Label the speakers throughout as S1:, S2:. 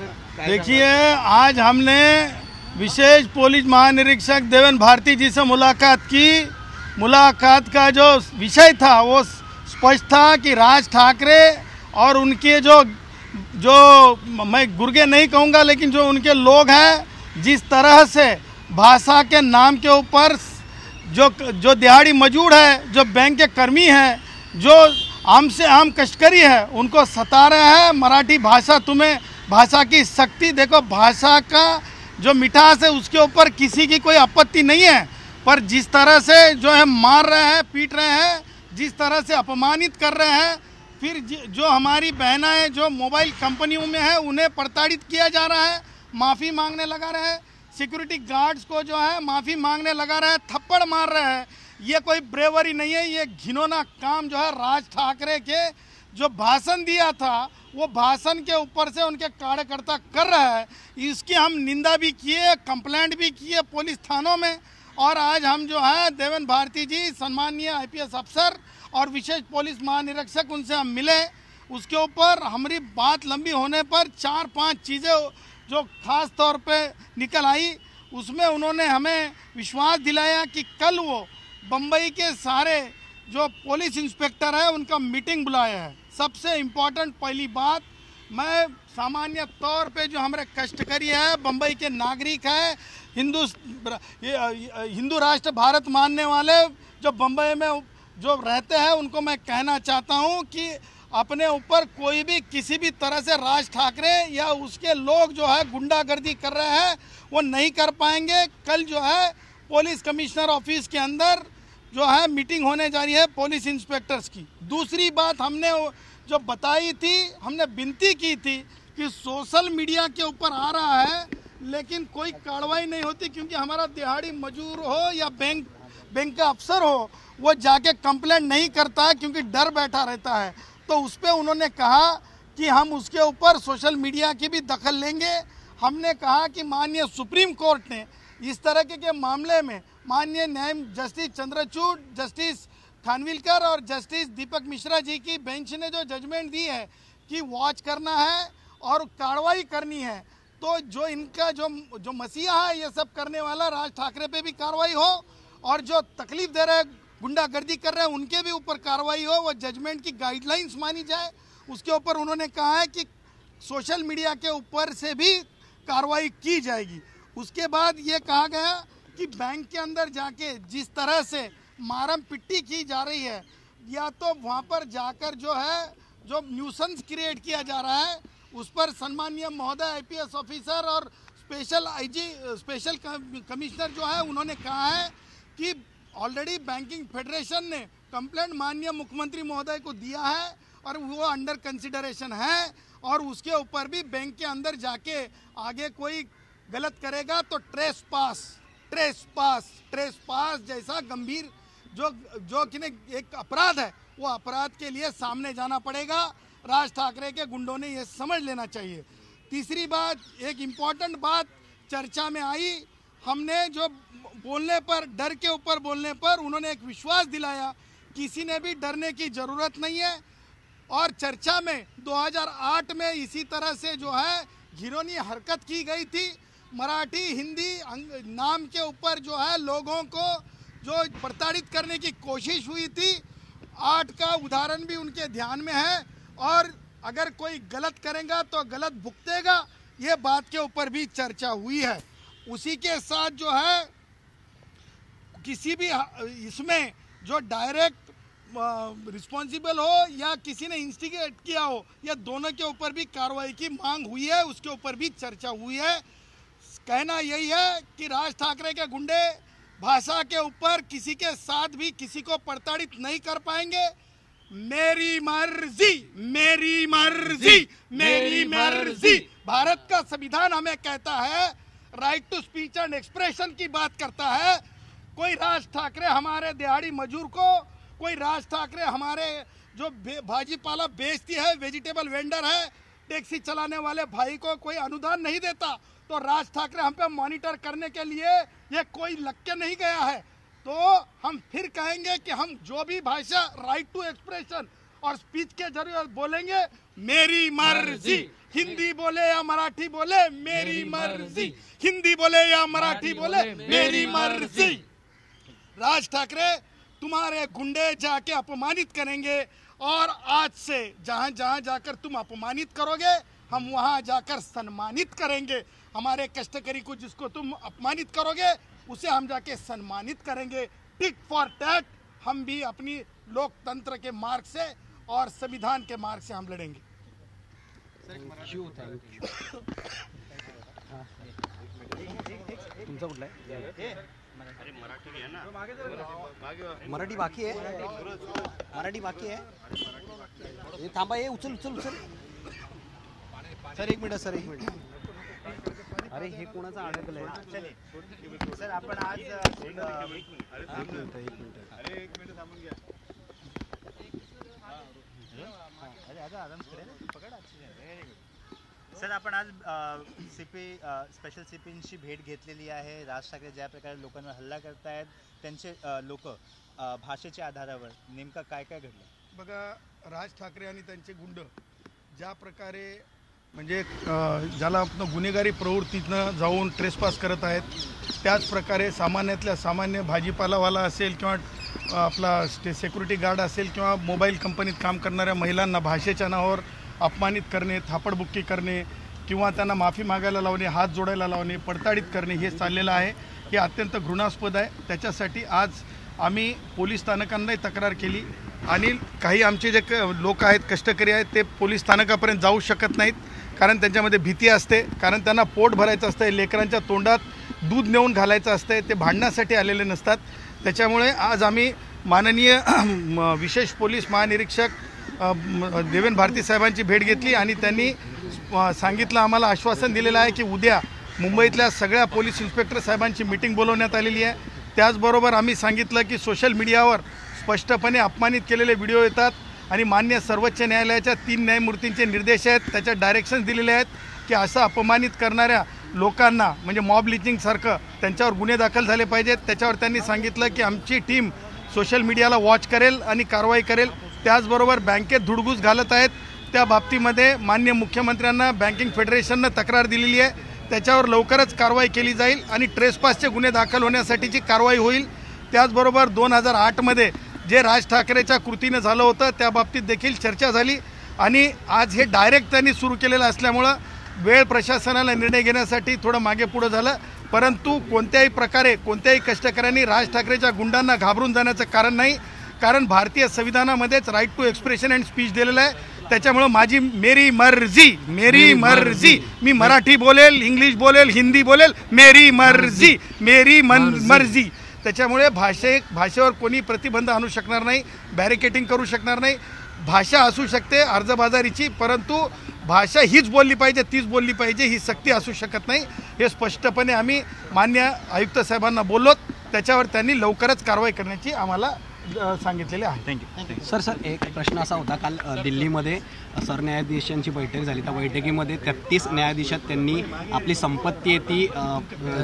S1: Sir?
S2: देखिए, आज हमने विशेष पुलिस महानिरीक्षक देवेन भारती जी से मुलाकात की। मुलाकात का जो विषय था वो स्पष्ट था कि राज ठाकरे और उनके जो मैं गुर्गे नहीं कहूँगा, लेकिन जो उनके लोग हैं, जिस तरह से भाषा के नाम के ऊपर जो दिहाड़ी मजदूर है, जो बैंक के कर्मी हैं, जो आम से आम कष्टकरी है, उनको सता रहे हैं। मराठी भाषा, तुम्हें भाषा की शक्ति देखो, भाषा का जो मिठास है उसके ऊपर किसी की कोई आपत्ति नहीं है, पर जिस तरह से जो है मार रहे हैं, पीट रहे हैं, जिस तरह से अपमानित कर रहे हैं, फिर जो हमारी बहनें जो मोबाइल कंपनियों में है उन्हें प्रताड़ित किया जा रहा है, माफ़ी मांगने लगा रहे हैं, सिक्योरिटी गार्ड्स को जो है माफ़ी मांगने लगा रहे हैं, थप्पड़ मार रहे हैं। ये कोई ब्रेवरी नहीं है, ये घिनौना काम जो है राज ठाकरे के जो भाषण दिया था वो भाषण के ऊपर से उनके कार्यकर्ता कर रहा है। इसकी हम निंदा भी किए, कंप्लेंट भी किए पुलिस थानों में, और आज हम जो है देवेन भारती जी सम्माननीय आईपीएस अफसर और विशेष पुलिस महानिरीक्षक उनसे हम मिले। उसके ऊपर हमारी बात लंबी होने पर 4-5 चीज़ें जो खास तौर पे निकल आई, उसमें उन्होंने हमें विश्वास दिलाया कि कल वो बम्बई के सारे जो पुलिस इंस्पेक्टर है उनका मीटिंग बुलाया है। सबसे इम्पोर्टेंट पहली बात, मैं सामान्य तौर पे जो हमारे कष्टकरी है, बम्बई के नागरिक है, हिंदू राष्ट्र भारत मानने वाले जो बम्बई में जो रहते हैं, उनको मैं कहना चाहता हूं कि अपने ऊपर कोई भी किसी भी तरह से राज ठाकरे या उसके लोग जो है गुंडागर्दी कर रहे हैं वो नहीं कर पाएंगे। कल जो है पुलिस कमिश्नर ऑफिस के अंदर जो है मीटिंग होने जा रही है पुलिस इंस्पेक्टर्स की। दूसरी बात हमने जो बताई थी, हमने विनती की थी कि सोशल मीडिया के ऊपर आ रहा है लेकिन कोई कार्रवाई नहीं होती, क्योंकि हमारा दिहाड़ी मजदूर हो या बैंक का अफसर हो, वो जाके कंप्लेंट नहीं करता है क्योंकि डर बैठा रहता है। तो उस पर उन्होंने कहा कि हम उसके ऊपर सोशल मीडिया की भी दखल लेंगे। हमने कहा कि माननीय सुप्रीम कोर्ट ने इस तरह के मामले में माननीय न्याय जस्टिस चंद्रचूड़, जस्टिस खानविलकर और जस्टिस दीपक मिश्रा जी की बेंच ने जो जजमेंट दी है कि वॉच करना है और कार्रवाई करनी है, तो जो इनका जो मसीहा है ये सब करने वाला राज ठाकरे पे भी कार्रवाई हो, और जो तकलीफ दे रहे हैं, गुंडागर्दी कर रहे हैं, उनके भी ऊपर कार्रवाई हो, वो जजमेंट की गाइडलाइंस मानी जाए। उसके ऊपर उन्होंने कहा है कि सोशल मीडिया के ऊपर से भी कार्रवाई की जाएगी। उसके बाद ये कहा गया कि बैंक के अंदर जाके जिस तरह से मारम पिट्टी की जा रही है, या तो वहाँ पर जाकर जो है जो न्यूसेंस क्रिएट किया जा रहा है, उस पर सम्माननीय महोदय आईपीएस ऑफिसर और स्पेशल कमिश्नर जो है उन्होंने कहा है कि ऑलरेडी बैंकिंग फेडरेशन ने कंप्लेंट माननीय मुख्यमंत्री महोदय को दिया है और वो अंडर कंसिडरेशन है, और उसके ऊपर भी बैंक के अंदर जाके आगे कोई गलत करेगा तो ट्रेस पास जैसा गंभीर जो कि एक अपराध है, वो अपराध के लिए सामने जाना पड़ेगा। राज ठाकरे के गुंडों ने ये समझ लेना चाहिए। तीसरी बात, एक इम्पॉर्टेंट बात चर्चा में आई, हमने जो बोलने पर, डर के ऊपर बोलने पर उन्होंने एक विश्वास दिलाया, किसी ने भी डरने की ज़रूरत नहीं है। और चर्चा में 2008 में इसी तरह से जो है घिनौनी हरकत की गई थी, मराठी हिंदी नाम के ऊपर जो है लोगों को जो प्रताड़ित करने की कोशिश हुई थी। 8 का उदाहरण भी उनके ध्यान में है, और अगर कोई गलत करेगा तो गलत भुगतेगा, ये बात के ऊपर भी चर्चा हुई है। उसी के साथ जो है किसी भी इसमें जो डायरेक्ट रिस्पॉन्सिबल हो या किसी ने इंस्टिगेट किया हो, या दोनों के ऊपर भी कार्रवाई की मांग हुई है, उसके ऊपर भी चर्चा हुई है। कहना यही है कि राज ठाकरे के गुंडे भाषा के ऊपर किसी के साथ भी किसी को प्रताड़ित नहीं कर पाएंगे। मेरी मर्जी, मेरी मर्जी, मेरी मर्जी। भारत का संविधान हमें कहता है, right to speech and expression की बात करता है। कोई राज ठाकरे हमारे दिहाड़ी मजदूर को, कोई राज ठाकरे हमारे जो भाजीपाला बेचती है, वेजिटेबल वेंडर है, टैक्सी चलाने वाले भाई को कोई अनुदान नहीं देता, तो राज ठाकरे हम पे मॉनिटर करने के लिए ये कोई लग के नहीं गया है। तो हम फिर कहेंगे कि हम जो भी भाषा, राइट टू एक्सप्रेशन और स्पीच के जरिए बोलेंगे मेरी मर्जी। हिंदी बोले या मराठी बोले मेरी मर्जी, हिंदी बोले या मराठी बोले मेरी मर्जी। राज ठाकरे तुम्हारे गुंडे जाके अपमानित करेंगे और आज से जहां जहां जाकर तुम अपमानित करोगे हम वहां जाकर सम्मानित करेंगे। हमारे कष्टकरी को जिसको तुम अपमानित करोगे उसे हम जाके सम्मानित करेंगे। टिक फॉर टैट हम भी अपनी लोकतंत्र के मार्ग से और संविधान के मार्ग से हम लड़ेंगे।
S1: तुमचा कुठला आहे? मराठी बाकी आहे, मराठी बाकी आहे। हे थांबा, हे उचल उचल उचल सर, एक मिनिट सर, एक मिनिट। अरे हे कोणाचं अडकलंय
S3: सर? आपण आज
S1: एक मिनिट थांबून घ्या।
S3: सर आपण आज स्पेशल सीपींची भेट घेतलेली आहे। राज ठाकरे ज्या प्रकारे लोकांवर हल्ला करतायत त्यांचे लोक भाषेच्या आधारावर नेमका काय काय घडलं?
S2: बघा, राज ठाकरे आणि त्यांचे गुंड ज्या प्रकारे म्हणजे ज्याला आपण गुन्हेगारी प्रवृत्तीनं जाऊन ट्रेसपास करत आहेत, त्याच प्रकारे सामान्यातल्या सामान्य भाजीपालावाला असेल किंवा आपला सिक्युरिटी गार्ड असेल किंवा मोबाईल कंपनीत काम करणाऱ्या महिलांना भाषेच्या नावावर अपमानित करणे, थापडबुक्की करणे किंवा त्यांना माफी मागायला लावणे, हात जोडायला लावणे, पडताडीत करणे हे चाललेलं आहे। हे अत्यंत घृणास्पद आहे। त्याच्यासाठी आज आम्ही पोलीस स्थानकांनाही तक्रार केली आणि काही आमचे जे लोक आहेत, कष्टकरी आहेत, ते पोलीस स्थानकापर्यंत जाऊ शकत नाहीत कारण त्यांच्यामध्ये भीती असते, कारण त्यांना पोट भरायचं असतं, लेकरांच्या तोंडात दूध नेऊन घालायचं असतं, ते भांडण्यासाठी आलेले नसतात। त्याच्यामुळे आज आम्ही माननीय विशेष पोलीस महानिरीक्षक देवेंद्र भारती साहेबांची भेट घेतली आणि त्यांनी सांगितलं, आम्हाला आश्वासन दिलेलं आहे की उद्या मुंबईतल्या सगळ्या पोलीस इन्स्पेक्टर साहेबांची मीटिंग बोलवण्यात आलेली आहे। त्याचबरोबर आम्ही सांगितलं की सोशल मीडियावर स्पष्टपणे अपमानित केलेले व्हिडिओ येतात आणि मान्य सर्वोच्च न्यायालयाच्या 3 न्यायमूर्तींचे निर्देश आहेत, त्याच्यात डायरेक्शन्स दिलेले आहेत की असं अपमानित करणाऱ्या लोकांना म्हणजे मॉब लिंचिंगसारखं त्यांच्यावर गुन्हे दाखल झाले पाहिजेत। त्याच्यावर त्यांनी सांगितलं की आमची टीम सोशल मीडियाला वॉच करेल आणि कारवाई करेल। त्याचबरोबर बँकेत धुडगूस घालत आहेत त्या बाबतीमध्ये मान्य मुख्यमंत्र्यांना बँकिंग फेडरेशननं तक्रार दिलेली आहे, त्याच्यावर लवकरच कारवाई केली जाईल आणि ट्रेसपासचे गुन्हे दाखल होण्यासाठीची कारवाई होईल। त्याचबरोबर 2008मध्ये जे राज ठाकरेच्या कृतीनं झालं होतं त्या बाबतीत देखील चर्चा झाली आणि आज हे डायरेक्ट त्यांनी सुरू केलेलं असल्यामुळं वेळ प्रशासनाला निर्णय घेण्यासाठी थोडं मागे पुढं झालं, परंतु कोणत्याही प्रकारे कोणत्याही कष्टकऱ्यांनी राज ठाकरेच्या गुंडांना घाबरून जाण्याचं कारण नाही, कारण भारतीय संविधानामध्येच right to expression and speech दिलेलं आहे। त्याच्यामुळं माझी मेरी मर्जी, मी मराठी बोलेल, इंग्लिश बोलेल, हिंदी बोलेल, मेरी मर्जी। त्याच्यामुळे भाषेवर कोणी प्रतिबंध आणू शकणार नाही, बॅरिकेटिंग करू शकणार नाही। भाषा असू शकते अर्जबाजारीची, परंतु भाषा हीच बोलली पाहिजे, तीच बोलली पाहिजे, ही सक्ती असू शकत नाही। हे स्पष्टपणे आम्ही मान्य आयुक्त साहेबांना बोललो, त्याच्यावर त्यांनी लवकरच कारवाई करण्याची आम्हाला सांगितलेले आहे।
S1: Thank you sir. एक प्रश्न असा होता, काल दिल्लीमध्ये सरन्यायाधीशांची बैठक झाली, त्या बैठकीमध्ये 33 न्यायाधीशात त्यांनी आपली संपत्ती ती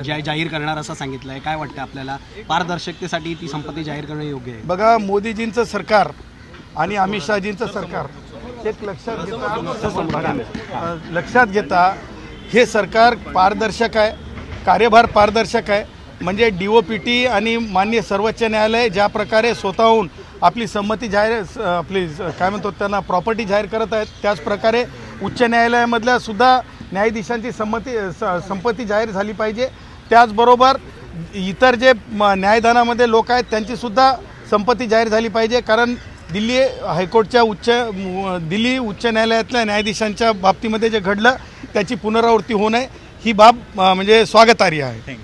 S1: जाहीर करणार असं सांगितलं आहे। काय वाटतं आपल्याला, पारदर्शकतेसाठी ती संपत्ती जाहीर करणं योग्य आहे?
S2: बघा, मोदीजींचं सरकार आणि अमित शहाजींचं सरकार एक लक्षात घेता हे सरकार पारदर्शक आहे, कार्यभार पारदर्शक आहे। म्हणजे DOPT आणि माननीय सर्वोच्च न्यायालय ज्या प्रकारे स्वतःहून आपली संमती जाहीर आपली काय म्हणतो त्यांना प्रॉपर्टी जाहीर करत आहेत, त्याच प्रकारे उच्च न्यायालयामधल्या सुद्धा न्यायाधीशांची संपत्ती जाहीर झाली पाहिजे। त्याचबरोबर इतर जे न्यायदानामध्ये लोक आहेत त्यांचीसुद्धा संपत्ती जाहीर झाली पाहिजे, कारण दिल्ली हायकोर्टच्या दिल्ली उच्च न्यायालयातल्या न्यायाधीशांच्या बाबतीमध्ये जे घडलं त्याची पुनरावृत्ती होऊ नये, ही बाब म्हणजे स्वागतार्ह आहे।